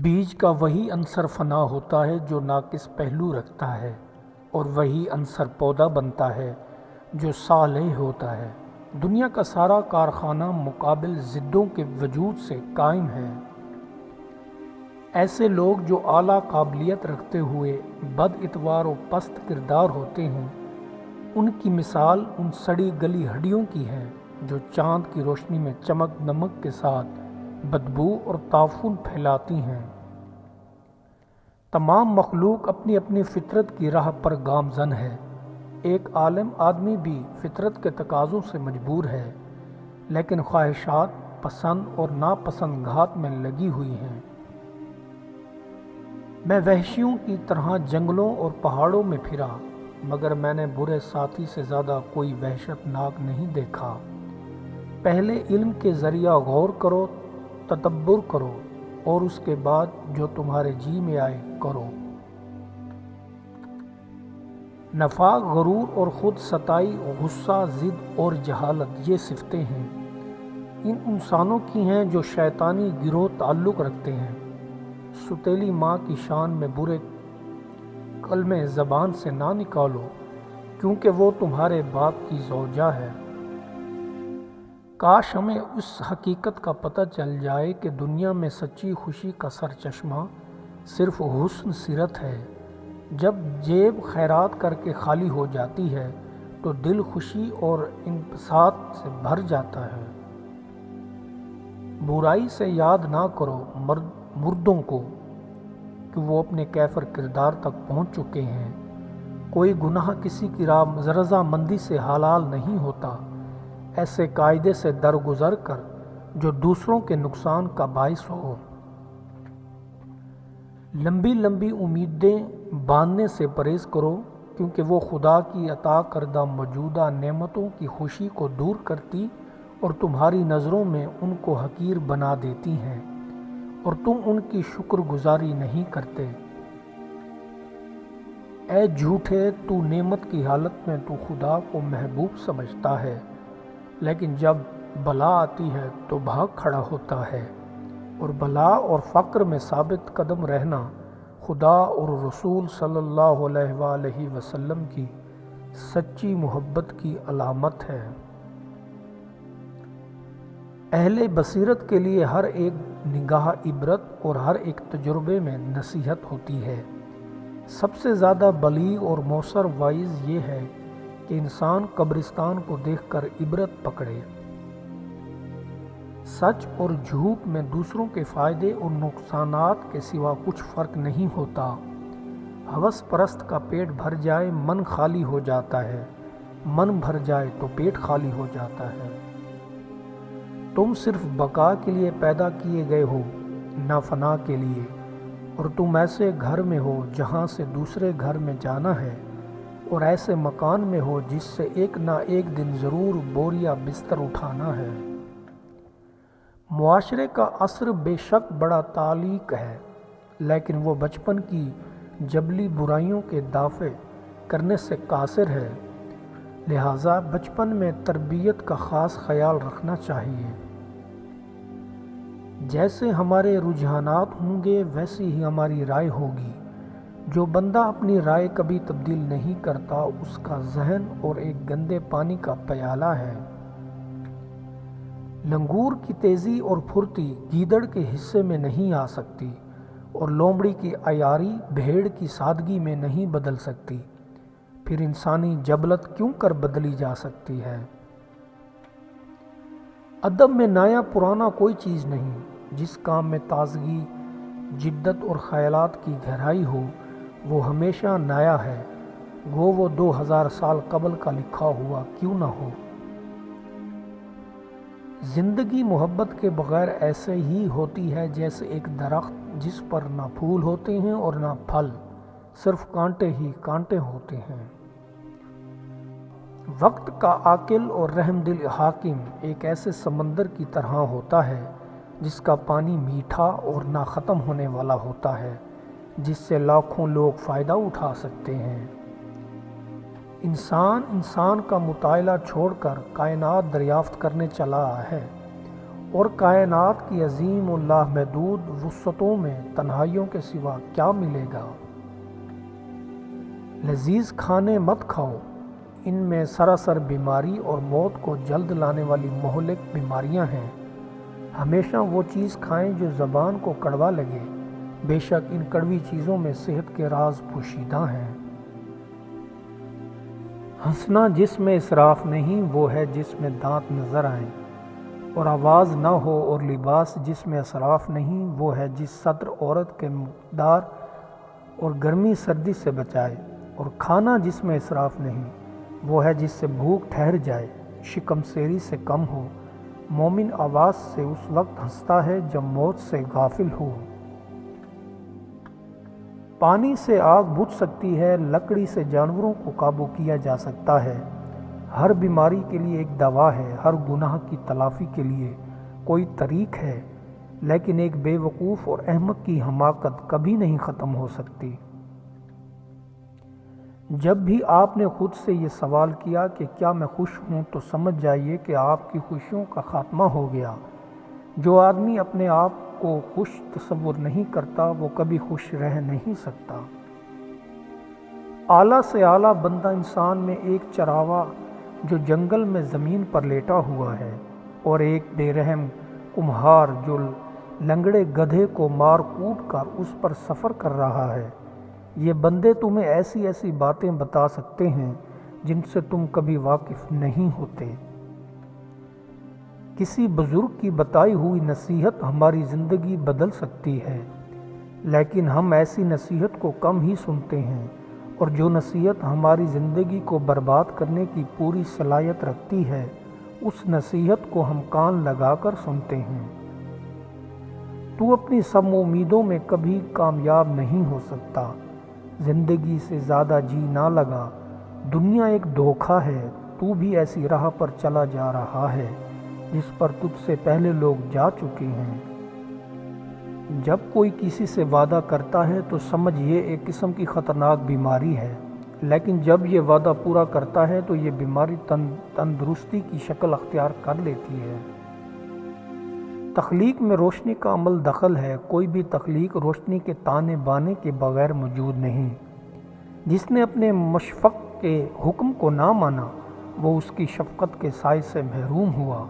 بیج کا وہی عنصر فنا ہوتا ہے جو ناقص پہلو رکھتا ہے، اور وہی عنصر پودا بنتا ہے جو صالح ہوتا ہے۔ دنیا کا سارا کارخانہ مقابل ضدوں کے وجود سے قائم ہے۔ ایسے لوگ جو اعلیٰ قابلیت رکھتے ہوئے بد اتوار و پست کردار ہوتے ہیں، ان کی مثال ان سڑی گلی ہڈیوں کی ہے جو چاند کی روشنی میں چمک دمک کے ساتھ بدبو اور تعفن پھیلاتی ہیں۔ تمام مخلوق اپنی اپنی فطرت کی راہ پر گامزن ہے۔ ایک عالم آدمی بھی فطرت کے تقاضوں سے مجبور ہے، لیکن خواہشات پسند اور ناپسند گھات میں لگی ہوئی ہیں۔ میں وحشیوں کی طرح جنگلوں اور پہاڑوں میں پھرا، مگر میں نے برے ساتھی سے زیادہ کوئی وحشت ناک نہیں دیکھا۔ پہلے علم کے ذریعہ غور کرو، تدبر کرو، اور اس کے بعد جو تمہارے جی میں آئے کرو۔ نفاق، غرور اور خود ستائی، غصہ، ضد اور جہالت یہ صفتیں ہیں ان انسانوں کی ہیں جو شیطانی گروہ تعلق رکھتے ہیں۔ ستیلی ماں کی شان میں برے کلمے زبان سے نہ نکالو، کیونکہ وہ تمہارے باپ کی زوجہ ہے۔ کاش ہمیں اس حقیقت کا پتہ چل جائے کہ دنیا میں سچی خوشی کا سرچشمہ صرف حسن سیرت ہے۔ جب جیب خیرات کر کے خالی ہو جاتی ہے تو دل خوشی اور انبساط سے بھر جاتا ہے۔ برائی سے یاد نہ کرو مردوں کو کہ وہ اپنے کیفر کردار تک پہنچ چکے ہیں۔ کوئی گناہ کسی کی رضامندی سے حلال نہیں ہوتا، ایسے قاعدے سے درگزر کر جو دوسروں کے نقصان کا باعث ہو۔ لمبی لمبی امیدیں باندھنے سے پرہیز کرو، کیونکہ وہ خدا کی عطا کردہ موجودہ نعمتوں کی خوشی کو دور کرتی اور تمہاری نظروں میں ان کو حقیر بنا دیتی ہیں، اور تم ان کی شکر گزاری نہیں کرتے۔ اے جھوٹے، تو نعمت کی حالت میں تو خدا کو محبوب سمجھتا ہے، لیکن جب بلا آتی ہے تو بھاگ کھڑا ہوتا ہے۔ اور بلا اور فقر میں ثابت قدم رہنا خدا اور رسول صلی اللہ علیہ وآلہ وسلم کی سچی محبت کی علامت ہے۔ اہل بصیرت کے لیے ہر ایک نگاہ عبرت اور ہر ایک تجربے میں نصیحت ہوتی ہے۔ سب سے زیادہ بلیغ اور مؤثر واعظ یہ ہے کہ انسان قبرستان کو دیکھ کر عبرت پکڑے۔ سچ اور جھوٹ میں دوسروں کے فائدے اور نقصانات کے سوا کچھ فرق نہیں ہوتا۔ ہوس پرست کا پیٹ بھر جائے من خالی ہو جاتا ہے، من بھر جائے تو پیٹ خالی ہو جاتا ہے۔ تم صرف بقا کے لیے پیدا کیے گئے ہو، نہ فنا کے لیے، اور تم ایسے گھر میں ہو جہاں سے دوسرے گھر میں جانا ہے، اور ایسے مکان میں ہو جس سے ایک نہ ایک دن ضرور بوریا بستر اٹھانا ہے۔ معاشرے کا عصر بے شک بڑا تعلیق ہے، لیکن وہ بچپن کی جبلی برائیوں کے دافع کرنے سے قاصر ہے، لہٰذا بچپن میں تربیت کا خاص خیال رکھنا چاہیے۔ جیسے ہمارے رجحانات ہوں گے ویسی ہی ہماری رائے ہوگی۔ جو بندہ اپنی رائے کبھی تبدیل نہیں کرتا اس کا ذہن اور ایک گندے پانی کا پیالہ ہے۔ لنگور کی تیزی اور پھرتی گیدڑ کے حصے میں نہیں آ سکتی، اور لومڑی کی عیاری بھیڑ کی سادگی میں نہیں بدل سکتی، پھر انسانی جبلت کیوں کر بدلی جا سکتی ہے؟ ادب میں نیا پرانا کوئی چیز نہیں۔ جس کام میں تازگی، جدت اور خیالات کی گہرائی ہو وہ ہمیشہ نیا ہے، گو وہ 2000 سال قبل کا لکھا ہوا کیوں نہ ہو۔ زندگی محبت کے بغیر ایسے ہی ہوتی ہے جیسے ایک درخت جس پر نہ پھول ہوتے ہیں اور نہ پھل، صرف کانٹے ہی کانٹے ہوتے ہیں۔ وقت کا عاقل اور رحم دل حاکم ایک ایسے سمندر کی طرح ہوتا ہے جس کا پانی میٹھا اور نہ ختم ہونے والا ہوتا ہے، جس سے لاکھوں لوگ فائدہ اٹھا سکتے ہیں۔ انسان کا مطالعہ چھوڑ کر کائنات دریافت کرنے چلا ہے، اور کائنات کی عظیم و لامحدود وسعتوں میں تنہائیوں کے سوا کیا ملے گا؟ لذیذ کھانے مت کھاؤ، ان میں سراسر بیماری اور موت کو جلد لانے والی مہلک بیماریاں ہیں۔ ہمیشہ وہ چیز کھائیں جو زبان کو کڑوا لگے، بے شک ان کڑوی چیزوں میں صحت کے راز پوشیدہ ہیں۔ ہنسنا جس میں اسراف نہیں وہ ہے جس میں دانت نظر آئیں، اور آواز نہ ہو اور لباس جس میں اسراف نہیں وہ ہے جس سطر عورت کے مقدار اور گرمی سردی سے بچائے، اور کھانا جس میں اسراف نہیں وہ ہے جس سے بھوک ٹھہر جائے، شکم سیری سے کم ہو۔ مومن آواز سے اس وقت ہنستا ہے جب موت سے غافل ہو۔ پانی سے آگ بجھ سکتی ہے، لکڑی سے جانوروں کو قابو کیا جا سکتا ہے۔ ہر بیماری کے لیے ایک دوا ہے، ہر گناہ کی تلافی کے لیے کوئی طریق ہے، لیکن ایک بے وقوف اور احمق کی حماقت کبھی نہیں ختم ہو سکتی۔ جب بھی آپ نے خود سے یہ سوال کیا کہ کیا میں خوش ہوں تو سمجھ جائیے کہ آپ کی خوشیوں کا خاتمہ ہو گیا۔ جو آدمی اپنے آپ کو خوش تصور نہیں کرتا وہ کبھی خوش رہ نہیں سکتا۔ اعلیٰ سے اعلیٰ بندہ انسان میں ایک چراوا جو جنگل میں زمین پر لیٹا ہوا ہے، اور ایک بے رحم کمہار جو لنگڑے گدھے کو مار کوٹ کر اس پر سفر کر رہا ہے۔ یہ بندے تمہیں ایسی ایسی باتیں بتا سکتے ہیں جن سے تم کبھی واقف نہیں ہوتے۔ کسی بزرگ کی بتائی ہوئی نصیحت ہماری زندگی بدل سکتی ہے، لیکن ہم ایسی نصیحت کو کم ہی سنتے ہیں، اور جو نصیحت ہماری زندگی کو برباد کرنے کی پوری صلاحیت رکھتی ہے اس نصیحت کو ہم کان لگا کر سنتے ہیں۔ تو اپنی سب امیدوں میں کبھی کامیاب نہیں ہو سکتا۔ زندگی سے زیادہ جی نہ لگا، دنیا ایک دھوکہ ہے، تو بھی ایسی راہ پر چلا جا رہا ہے جس پر تجھ سے پہلے لوگ جا چکے ہیں۔ جب کوئی کسی سے وعدہ کرتا ہے تو سمجھ یہ ایک قسم کی خطرناک بیماری ہے، لیکن جب یہ وعدہ پورا کرتا ہے تو یہ بیماری تندرستی کی شکل اختیار کر لیتی ہے۔ تخلیق میں روشنی کا عمل دخل ہے، کوئی بھی تخلیق روشنی کے تانے بانے کے بغیر موجود نہیں۔ جس نے اپنے مشفق کے حکم کو نہ مانا وہ اس کی شفقت کے سائے سے محروم ہوا۔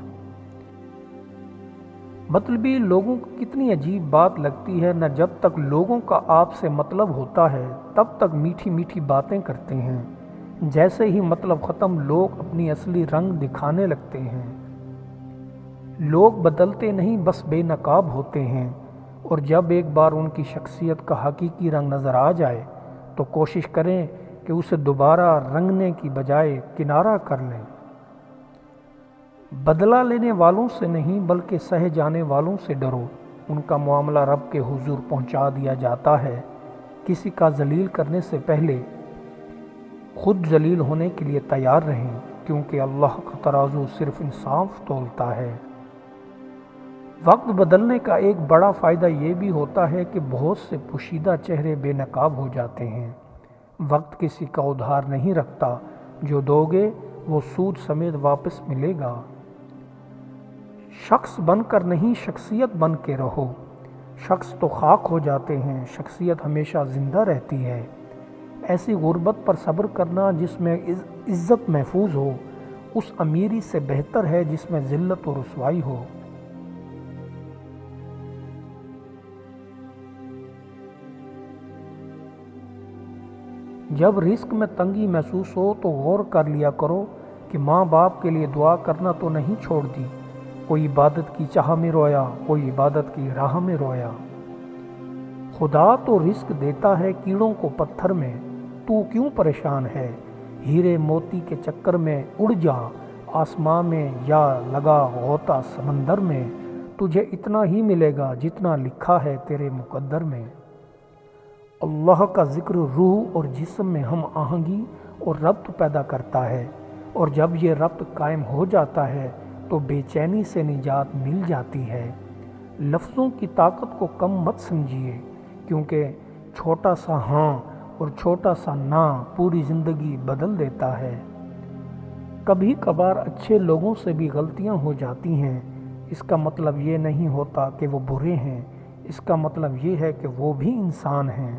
مطلبی لوگوں کو کتنی عجیب بات لگتی ہے، نہ جب تک لوگوں کا آپ سے مطلب ہوتا ہے تب تک میٹھی میٹھی باتیں کرتے ہیں، جیسے ہی مطلب ختم لوگ اپنی اصلی رنگ دکھانے لگتے ہیں۔ لوگ بدلتے نہیں بس بے نقاب ہوتے ہیں، اور جب ایک بار ان کی شخصیت کا حقیقی رنگ نظر آ جائے تو کوشش کریں کہ اسے دوبارہ رنگنے کی بجائے کنارہ کر لیں۔ بدلہ لینے والوں سے نہیں بلکہ سہے جانے والوں سے ڈرو، ان کا معاملہ رب کے حضور پہنچا دیا جاتا ہے۔ کسی کا ذلیل کرنے سے پہلے خود ذلیل ہونے کے لیے تیار رہیں، کیونکہ اللہ کا ترازو صرف انصاف تولتا ہے۔ وقت بدلنے کا ایک بڑا فائدہ یہ بھی ہوتا ہے کہ بہت سے پوشیدہ چہرے بے نقاب ہو جاتے ہیں۔ وقت کسی کا ادھار نہیں رکھتا، جو دو گے وہ سود سمیت واپس ملے گا۔ شخص بن کر نہیں شخصیت بن کے رہو۔ شخص تو خاک ہو جاتے ہیں، شخصیت ہمیشہ زندہ رہتی ہے۔ ایسی غربت پر صبر کرنا جس میں عزت محفوظ ہو اس امیری سے بہتر ہے جس میں ذلت و رسوائی ہو۔ جب رزق میں تنگی محسوس ہو تو غور کر لیا کرو کہ ماں باپ کے لیے دعا کرنا تو نہیں چھوڑ دی۔ کوئی عبادت کی چاہ میں رویا، کوئی عبادت کی راہ میں رویا۔ خدا تو رزق دیتا ہے کیڑوں کو پتھر میں، تو کیوں پریشان ہے؟ ہیرے موتی کے چکر میں اڑ جا آسمان میں یا لگا غوطہ سمندر میں، تجھے اتنا ہی ملے گا جتنا لکھا ہے تیرے مقدر میں۔ اللہ کا ذکر روح اور جسم میں ہم آہنگی اور ربط پیدا کرتا ہے، اور جب یہ ربط قائم ہو جاتا ہے تو بے چینی سے نجات مل جاتی ہے۔ لفظوں کی طاقت کو کم مت سمجھیے، کیونکہ چھوٹا سا ہاں اور چھوٹا سا نہ پوری زندگی بدل دیتا ہے۔ کبھی کبھار اچھے لوگوں سے بھی غلطیاں ہو جاتی ہیں، اس کا مطلب یہ نہیں ہوتا کہ وہ برے ہیں، اس کا مطلب یہ ہے کہ وہ بھی انسان ہیں۔